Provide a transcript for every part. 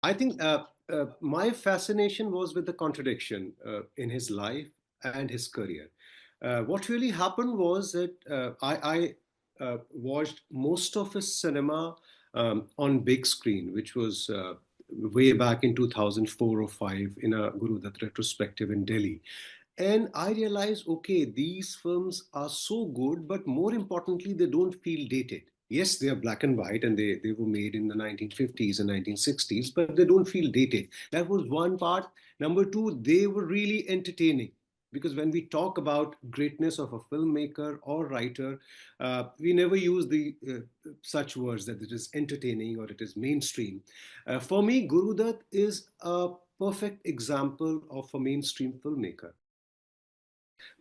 I think my fascination was with the contradiction in his life and his career. What really happened was that I watched most of his cinema on big screen, which was way back in 2004 or 5 in a Guru Dutt retrospective in Delhi. And I realized, okay, these films are so good, but more importantly, they don't feel dated. Yes, they are black and white and they were made in the 1950s and 1960s, but they don't feel dated. That was one part. Number two, they were really entertaining. Because when we talk about greatness of a filmmaker or writer, we never use the such words that it is entertaining or it is mainstream. For me, Guru Dutt is a perfect example of a mainstream filmmaker.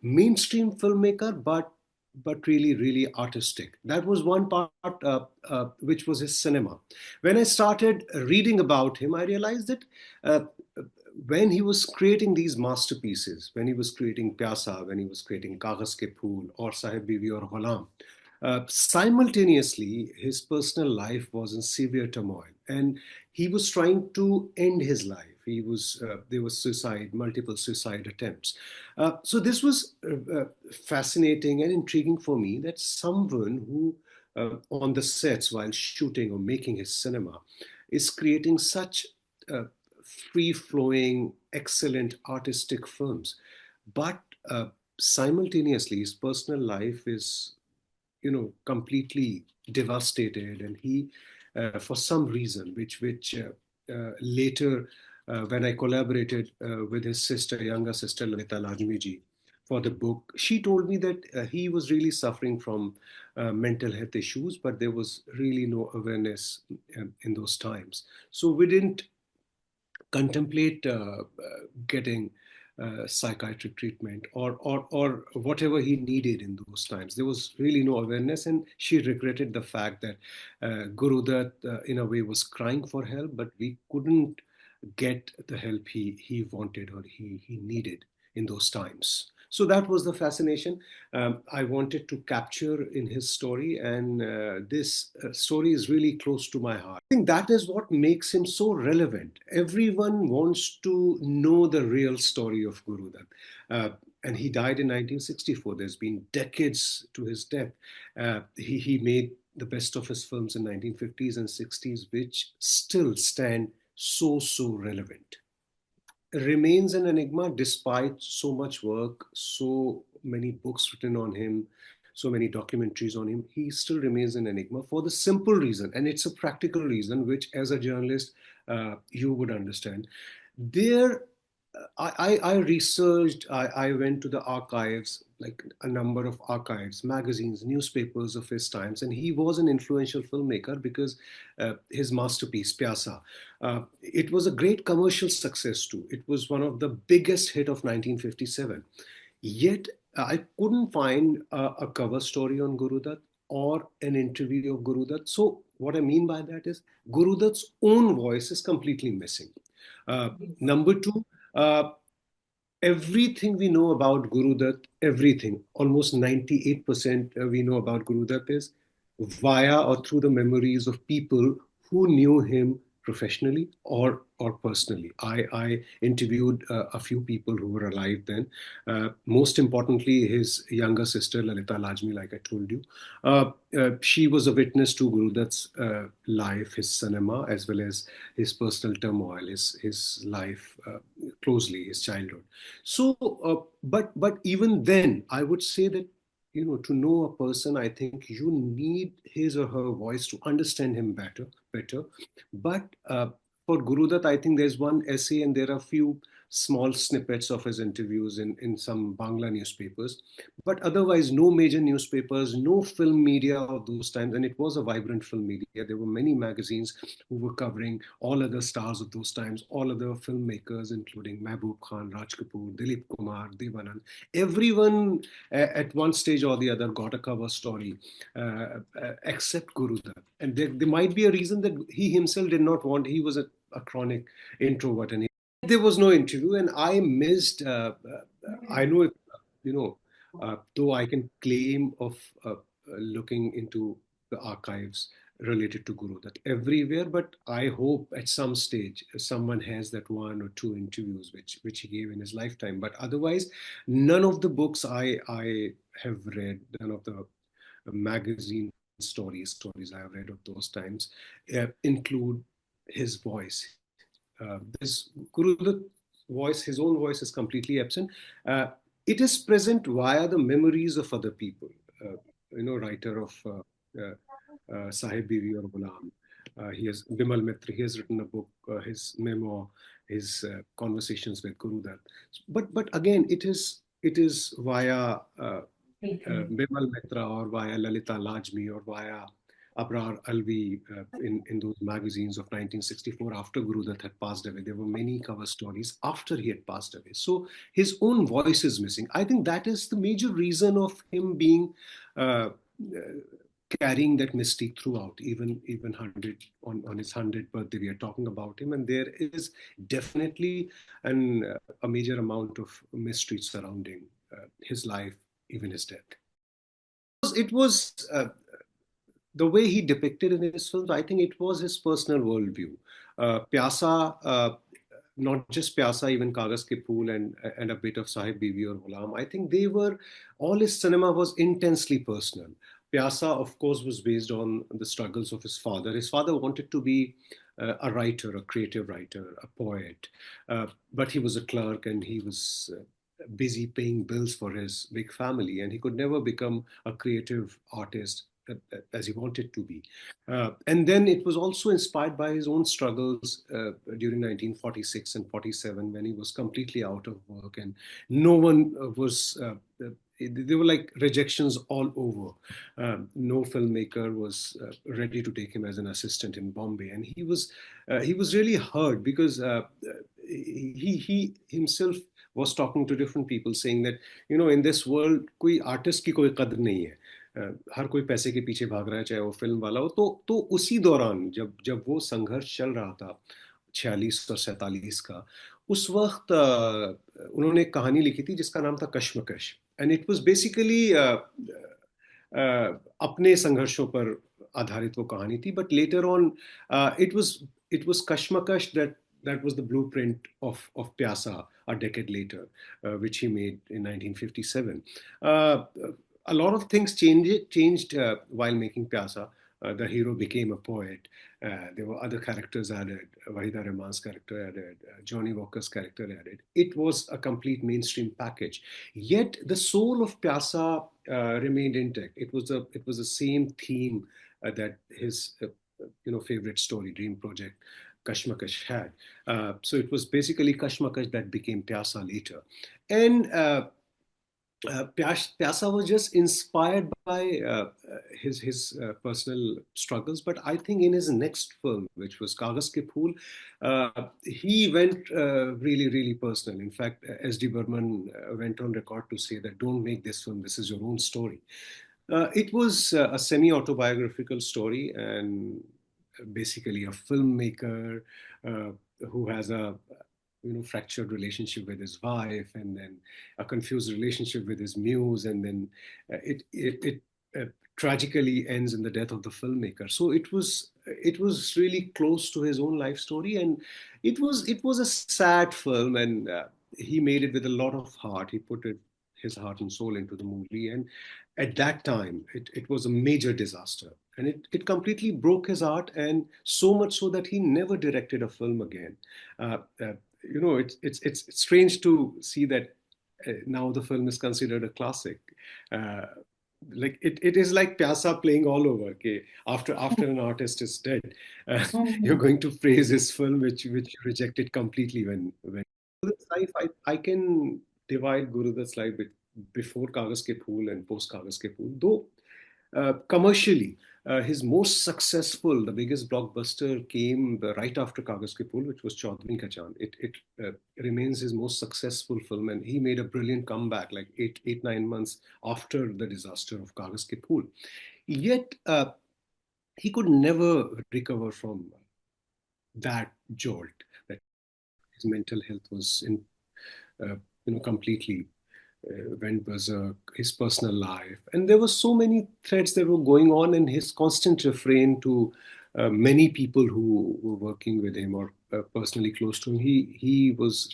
Mainstream filmmaker, but really artistic. That was one part, which was his cinema. When I started reading about him, I realized that uh, when he was creating these masterpieces, when he was creating Pyaasa, when he was creating Kaagaz ke Phool or Sahib Bibi or Ghulam, simultaneously his personal life was in severe turmoil, and he was trying to end his life. He was There was suicide, multiple suicide attempts. So this was fascinating and intriguing for me, that someone who on the sets while shooting or making his cinema is creating such uh, free flowing, excellent artistic films, but simultaneously his personal life is, completely devastated, and he for some reason, which later, when I collaborated with his sister, younger sister Lalita Lajmi ji, for the book, she told me that he was really suffering from mental health issues, but there was really no awareness in those times. So we didn't contemplate getting psychiatric treatment, or whatever he needed in those times. There was really no awareness, and she regretted the fact that Guru Dutt, in a way, was crying for help, but we couldn't get the help he wanted or he needed in those times. So that was the fascination I wanted to capture in his story, and this story is really close to my heart. I think that is what makes him so relevant. Everyone wants to know the real story of Guru Dutt. And he died in 1964. There's been decades to his death. He made the best of his films in 1950s and 60s, which still stand so relevant. Remains an enigma despite so much work, so many books written on him, so many documentaries on him. He still remains an enigma for the simple reason, and it's a practical reason, which as a journalist you would understand. There, I researched, I went to the archives, like a number of archives, magazines, newspapers of his times, and he was an influential filmmaker because his masterpiece, Pyaasa, it was a great commercial success too. It was one of the biggest hit of 1957. Yet, I couldn't find a cover story on Guru Dutt or an interview of Guru Dutt. So, what I mean by that is Guru Dutt's own voice is completely missing. Number two, uh, everything we know about Guru Dutt, everything, almost 98% we know about Guru Dutt is via or through the memories of people who knew him professionally or personally. I interviewed a few people who were alive then. Most importantly, his younger sister Lalita Lajmi, like I told you, she was a witness to Guru Dutt's life, his cinema, as well as his personal turmoil, his life closely, his childhood. So, but even then, I would say that, to know a person, I think you need his or her voice to understand him better. But for Guru Dutt, I think there's one essay, and there are a few small snippets of his interviews in some Bangla newspapers. But otherwise, no major newspapers, no film media of those times, and it was a vibrant film media. There were many magazines who were covering all other stars of those times, all other filmmakers, including Mehboob Khan, Raj Kapoor, Dilip Kumar, Devanand. Everyone at one stage or the other got a cover story, except Guru Dutt. And there might be a reason that he himself did not want. He was a chronic introvert, and there was no interview, and I missed. I know, though I can claim of looking into the archives related to Guru Dutt everywhere. But I hope at some stage someone has that one or two interviews which he gave in his lifetime. But otherwise, none of the books I have read, none of the magazine stories I have read of those times include his voice. This Guru Dutt's voice, his own voice, is completely absent. Uh, it is present via the memories of other people. Writer of Sahib Biwi or Ghulam. He has Bimal Mitra. He has written a book, his memoir, his conversations with Guru Dutt. But again, it is via Bimal Mitra or via Lalita Lajmi or via Abrar Alvi in those magazines of 1964 after Guru Dutt had passed away. There were many cover stories after he had passed away. So his own voice is missing. I think that is the major reason of him being uh, carrying that mystique throughout, even 100 on his 100th birthday. We are talking about him, and there is definitely a major amount of mystery surrounding his life, even his death. It was the way he depicted in his films. I think it was his personal worldview. Pyasa, not just Pyasa, even Kaagaz Ke Phool and a bit of Sahib Biwi or Ghulam. I think they were all his cinema was intensely personal. Pyasa, of course, was based on the struggles of his father. His father wanted to be a writer, a creative writer, a poet, but he was a clerk and he was busy paying bills for his big family, and he could never become a creative artist as he wanted to be. And then it was also inspired by his own struggles during 1946 and 47 when he was completely out of work and no one was. There were like rejections all over. No filmmaker was ready to take him as an assistant in Bombay, and he was really hurt because he himself was talking to different people, saying that in this world, कोई artist की कोई कदर नहीं है. हर कोई पैसे के पीछे भाग रहा है, चाहे वो फिल्म वाला हो. तो उसी दौरान जब जब वो संघर्ष चल रहा था 46 और 47 का, उस वक्त उन्होंने एक कहानी लिखी थी जिसका नाम था Kashmakash. And it was basically अपने संघर्षों पर आधारित वो कहानी थी. But later on it was Kashmakash that was the blueprint of Pyasa a decade later, which he made in 1957. A lot of things changed while making Pyasa. The hero became a poet. There were other characters added. Wahida Rahman's character added. Johnny Walker's character added. It was a complete mainstream package. Yet the soul of Pyasa remained intact. It was the same theme that his favorite story, dream project, Kashmakash had. So it was basically Kashmakash that became Pyasa later. And Pyasa was just inspired by his personal struggles, but I think in his next film, which was Kaagaz Ke Phool, he went really personal. In fact, S.D. Burman went on record to say that don't make this film, this is your own story. It was a semi-autobiographical story, and basically a filmmaker uh, who has a fractured relationship with his wife, and then a confused relationship with his muse, and then it tragically ends in the death of the filmmaker. So it was really close to his own life story, and it was a sad film, and he made it with a lot of heart. He put his heart and soul into the movie, and at that time it was a major disaster, and it completely broke his heart, and so much so that he never directed a film again. uh, uh, it's strange to see that now the film is considered a classic. uh, like it is like Pyasa playing all over. Okay, after an artist is dead, you're going to praise his film which you rejected completely when Guru's life. I can divide Guru's life before Kaagaz Ke Phool and post Kaagaz Ke Phool. Though commercially, his most successful, the biggest blockbuster came right after Kaagaz Ke Phool, which was Chaudhary Ka Chand. It remains his most successful film, and he made a brilliant comeback like 9 months after the disaster of Kaagaz Ke Phool. Yet he could never recover from that jolt. That his mental health was completely. went berserk, his personal life. And there were so many threads that were going on, and his constant refrain to many people who were working with him or personally close to him. He was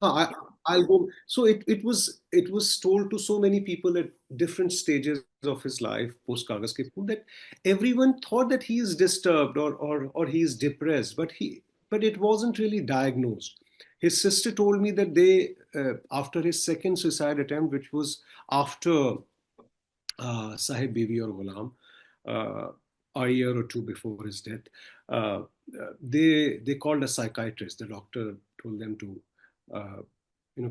I, I'll go. So it was told to so many people at different stages of his life post Kaagaz Ke Phool that everyone thought that he is disturbed or he is depressed, but it wasn't really diagnosed. His sister told me that they after his second suicide attempt, which was after Sahib Bibi or Ghulam, uh, a year or two before his death. Uh, they called a psychiatrist. The doctor told them to uh,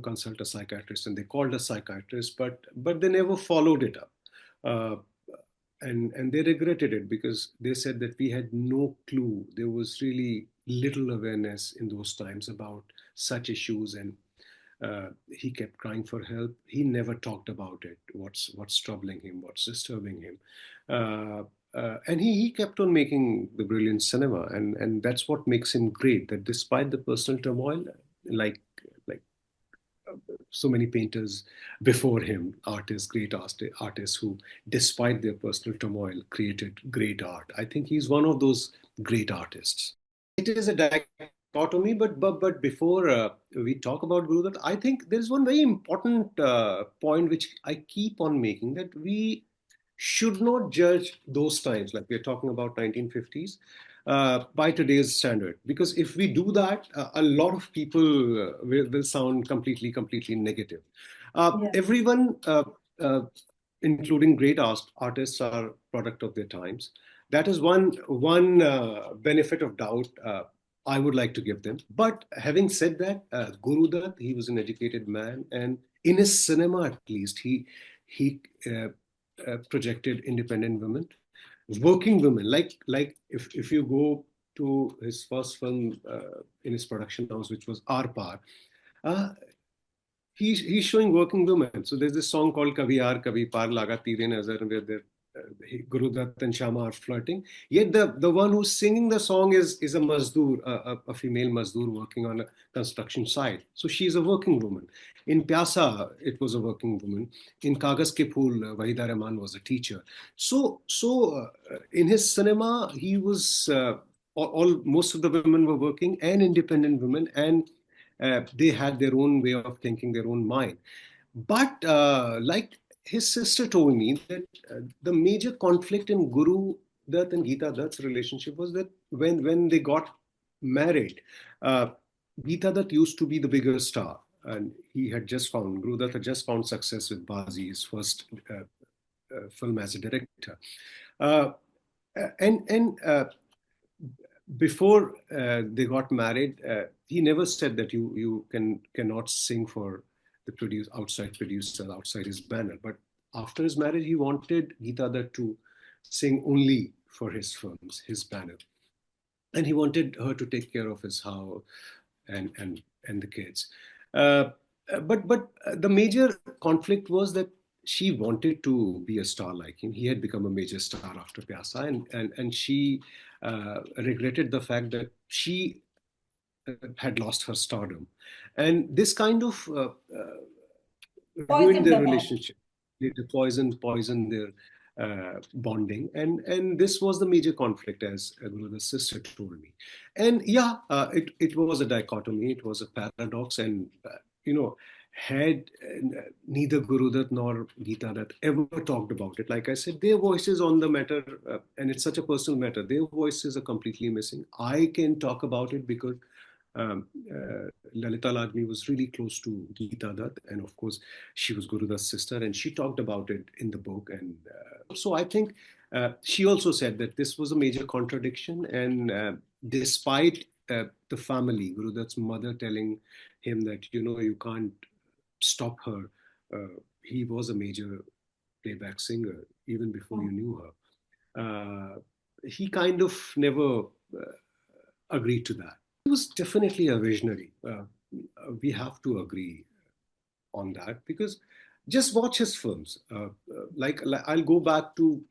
consult a psychiatrist, and they called a psychiatrist, but they never followed it up. Uh, and they regretted it because they said that we had no clue. There was really little awareness in those times about such issues, and he kept crying for help. He never talked about it. What's troubling him? What's disturbing him? And he kept on making the brilliant cinema, and that's what makes him great. That despite the personal turmoil, like like so many painters before him, artists, artists who, despite their personal turmoil, created great art. I think he's one of those great artists. It is a dichotomy, but before we talk about Guru Dutt, I think there's one very important point which I keep on making, that we should not judge those times, like we're talking about 1950s, by today's standard. Because if we do that, a lot of people will sound completely negative. Yeah. Everyone, uh, including great artists, are product of their times. That is one benefit of doubt I would like to give them. But having said that, Guru Dutt, he was an educated man, and in his cinema at least, he projected independent women, working women. Like if you go to his first film in his production house, which was Arpar, uh, he's showing working women. So there's this song called Kabhi Aar Kabhi Paar Laga Teere Nazar, where Guru Dutt and Shama are flirting. Yet the one who's singing the song is a mazdoor, a female mazdoor working on a construction site. So she's a working woman. In Pyaasa, it was a working woman. In Kaagaz Ke Phool, Wahida Rahman was a teacher. So in his cinema, he was all most of the women were working and independent women, and they had their own way of thinking, their own mind. But like his sister told me that the major conflict in Guru Dutt and Geeta Dutt's relationship was that when they got married, uh, Geeta Dutt used to be the bigger star, and Guru Dutt had just found success with Bazi, his first film as a director. Uh, and before they got married, he never said that you cannot sing for the producer outside his banner. But after his marriage, he wanted Geeta Dutt to sing only for his films, his banner, and he wanted her to take care of his house and the kids. Uh, but the major conflict was that she wanted to be a star like him. He had become a major star after Pyasa, and she regretted the fact that she had lost her stardom, and this kind of ruined Poisoned their the bond. relationship. They poisoned their bonding, and this was the major conflict, as Guru's sister told me. And yeah, it was a dichotomy, it was a paradox, and you know, had neither Guru Dutt nor Geeta Dutt ever talked about it, like I said, their voices on the matter, and it's such a personal matter, their voices are completely missing. I can talk about it because Lalita Lagni was really close to Geeta Dutt, and of course, she was Guru Dutt's sister, and she talked about it in the book. And so I think she also said that this was a major contradiction, and despite the family, Guru Dutt's mother telling him that you can't stop her, he was a major playback singer even before you knew her. He kind of never agreed to that. He was definitely a visionary. We have to agree on that because just watch his films. Like I'll go back to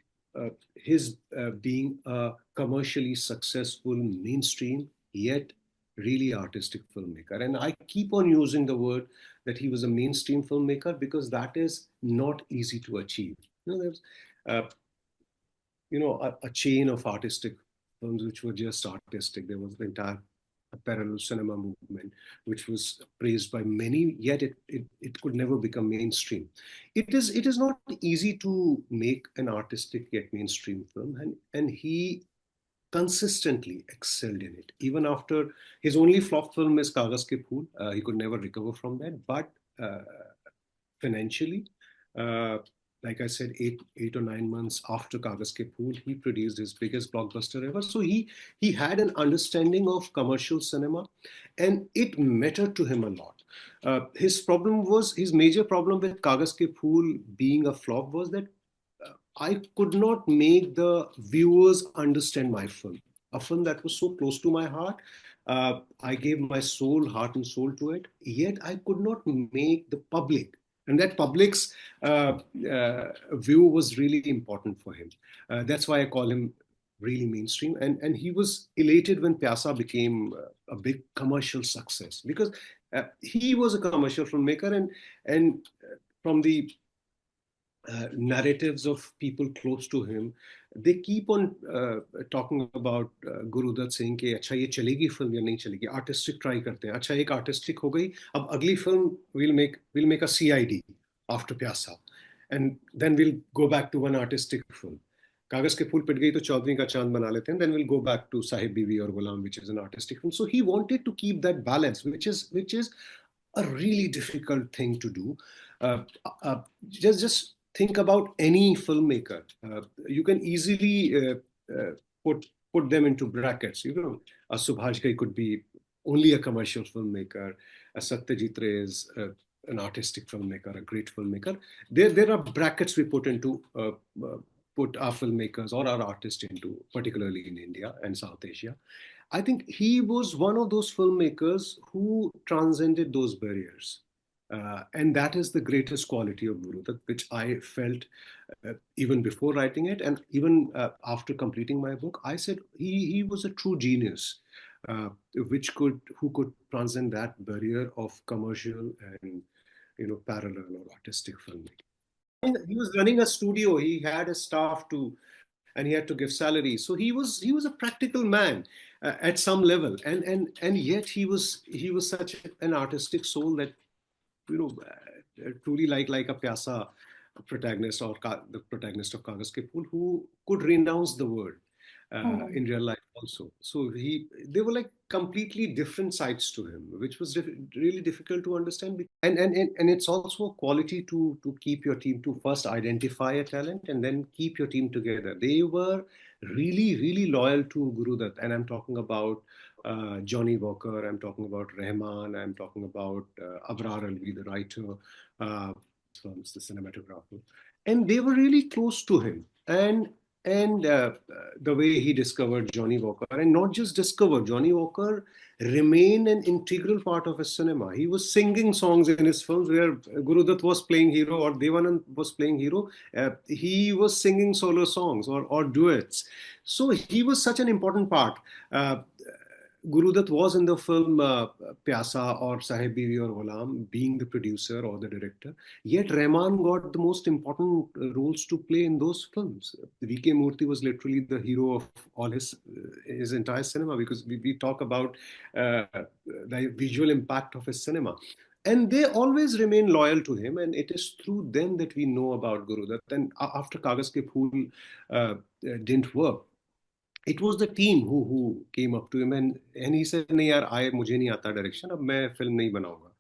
his being a commercially successful mainstream, yet really artistic filmmaker. And I keep on using the word that he was a mainstream filmmaker because that is not easy to achieve. There's uh, a chain of artistic films which were just artistic. There was the entire parallel cinema movement, which was praised by many, yet it could never become mainstream. It is not easy to make an artistic yet mainstream film, and he consistently excelled in it. Even after his only flop film is Kaagaz Ke Phool, he could never recover from that. But uh, financially, uh, like I said, 8 or 9 months after Kaagaz Ke Phool, he produced his biggest blockbuster ever. So he had an understanding of commercial cinema, and it mattered to him a lot. His major problem with Kaagaz Ke Phool being a flop was that I could not make the viewers understand my film. A film that was so close to my heart. I gave my soul, heart, and soul to it. Yet I could not make the public, and that public's view was really important for him. That's why I call him really mainstream. And he was elated when Pyaasa became a big commercial success because he was a commercial filmmaker, and from the narratives of people close to him, they keep on talking about Guru Dutt saying कि अच्छा ये चलेगी film या नहीं चलेगी, artistic try करते हैं, अच्छा एक artistic हो गई, अब अगली film we'll make a CID after Pyasa, and then we'll go back to one artistic film. कागज के फूल पिट गई तो चौधरी का चांद बना लेते हैं, then we'll go back to Sahib Biwi or Ghulam, which is an artistic film. So he wanted to keep that balance, which is a really difficult thing to do. Uh, just think about any filmmaker. You can easily uh, put put them into brackets. A Subhash Ghai could be only a commercial filmmaker. A Satyajit Ray is an artistic filmmaker, a great filmmaker. There are brackets we put our filmmakers or our artists into, particularly in India and South Asia. I think he was one of those filmmakers who transcended those barriers. And that is the greatest quality of Guru Dutt, which I felt even before writing it, and even after completing my book. I said he was a true genius, who could transcend that barrier of commercial and parallel or artistic filmmaking. He was running a studio. He had a staff and he had to give salary. So he was a practical man at some level, and yet he was such an artistic soul that truly like a Pyasa protagonist or the protagonist of Kaagaz Ke Phool who could renounce the world Hmm. in real life also. So they were like completely different sides to him, which was really difficult to understand. And it's also a quality to keep your team, to first identify a talent and then keep your team together. They were really really loyal to Guru Dutt, and I'm talking about Johnny Walker, I'm talking about Rahman, I'm talking about Abrar Alvi, the writer, uh, the cinematographer, and they were really close to him. And the way he discovered Johnny Walker, and not just discovered, Johnny Walker remained an integral part of his cinema. He was singing songs in his films where Guru Dutt was playing hero or Devanand was playing hero. He was singing solo songs or duets. So he was such an important part. Uh, Guru Dutt was in the film Pyasa or Sahib Biwi or Ghulam, being the producer or the director. Yet Rahman got the most important roles to play in those films. V.K. Murthy was literally the hero of all his entire cinema, because we talk about the visual impact of his cinema. And they always remain loyal to him, and it is through them that we know about Guru Dutt. And after Kaagaz Ke Phool didn't work, it was the team who came up to him, and he said नहीं यार आए मुझे नहीं आता direction, अब मैं film नहीं बनाऊंगा,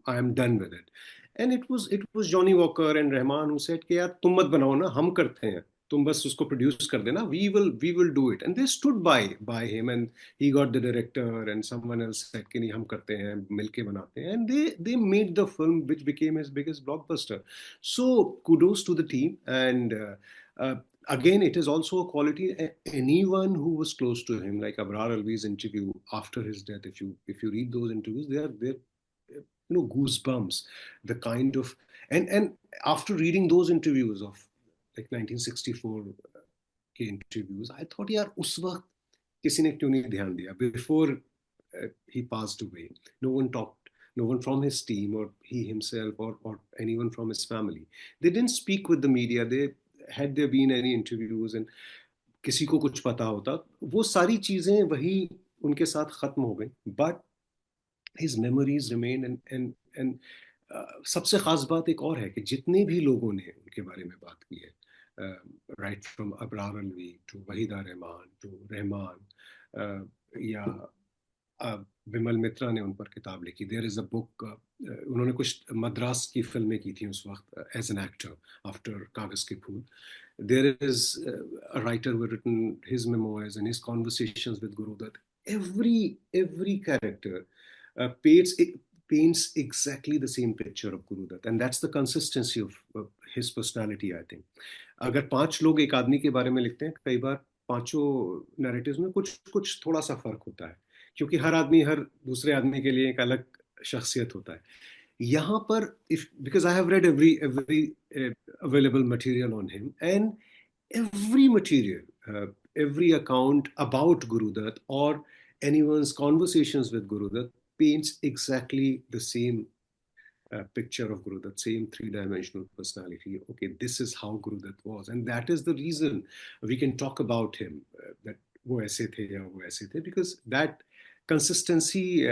I am done with it. And it was Johnny Walker and Rahman who said कि यार तुम मत बनाओ ना, हम करते हैं, तुम बस उसको प्रोड्यूस कर देना, we will do it. And they stood by him, and he got the director, and someone else said कि नहीं हम करते हैं, मिलके बनाते हैं, and they made the film which became his biggest blockbuster. So kudos to the team. And uh, again, it is also a quality. Anyone who was close to him, like Abrar Alvi's interview after his death, if you read those interviews, they're goosebumps. The kind of, and after reading those interviews of like 1964 के interviews, I thought यार उस वक्त किसी ने क्यों नहीं ध्यान दिया, before he passed away. No one talked, no one from his team or he himself or anyone from his family. They didn't speak with the media. They had there been any interviews and किसी को कुछ पता होता, वो सारी चीजें वही उनके साथ खत्म हो गई. But his memories remain and सबसे खास बात एक और है कि जितने भी लोगों ने उनके बारे में बात की है, right from Abrar Alvi to Waheeda Rehman to Rahman, या विमल मित्रा ने उन पर किताब लिखी. देयर इज अ बुक, उन्होंने कुछ मद्रास की फिल्में की थी उस वक्त एज एन एक्टर आफ्टर कागज के फूल. There is a writer who had written his memoirs and his conversations with Guru Dutt. Every character paints paints exactly the same picture of Guru Dutt, and that's the consistency of his personality, I think. अगर पांच लोग एक आदमी के बारे में लिखते हैं, कई बार पांचों नैरेटिव्स में कुछ कुछ थोड़ा सा फर्क होता है, क्योंकि हर आदमी हर दूसरे आदमी के लिए एक अलग शख्सियत होता है. यहाँ पर if because I have read every available material on him, and every material, every account about Guru Dutt or anyone's conversations with Guru Dutt paints exactly the same picture of Guru Dutt, same three-dimensional personality. Okay, this is how Guru Dutt was, and that is the reason we can talk about him. That वो ऐसे थे या वो ऐसे थे, because that consistency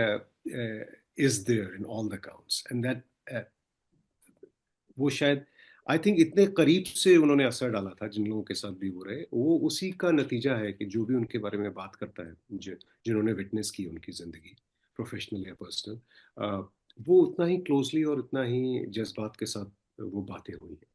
is there in all the accounts, and that वो शायद I think इतने करीब से उन्होंने असर डाला था जिन लोगों के साथ भी हो रहे, वो उसी का नतीजा है कि जो भी उनके बारे में बात करता है, जिन्होंने विटनेस की उनकी ज़िंदगी, प्रोफेशनल या पर्सनल, वो उतना ही क्लोजली और उतना ही जज्बात के साथ वो बातें हुई हैं.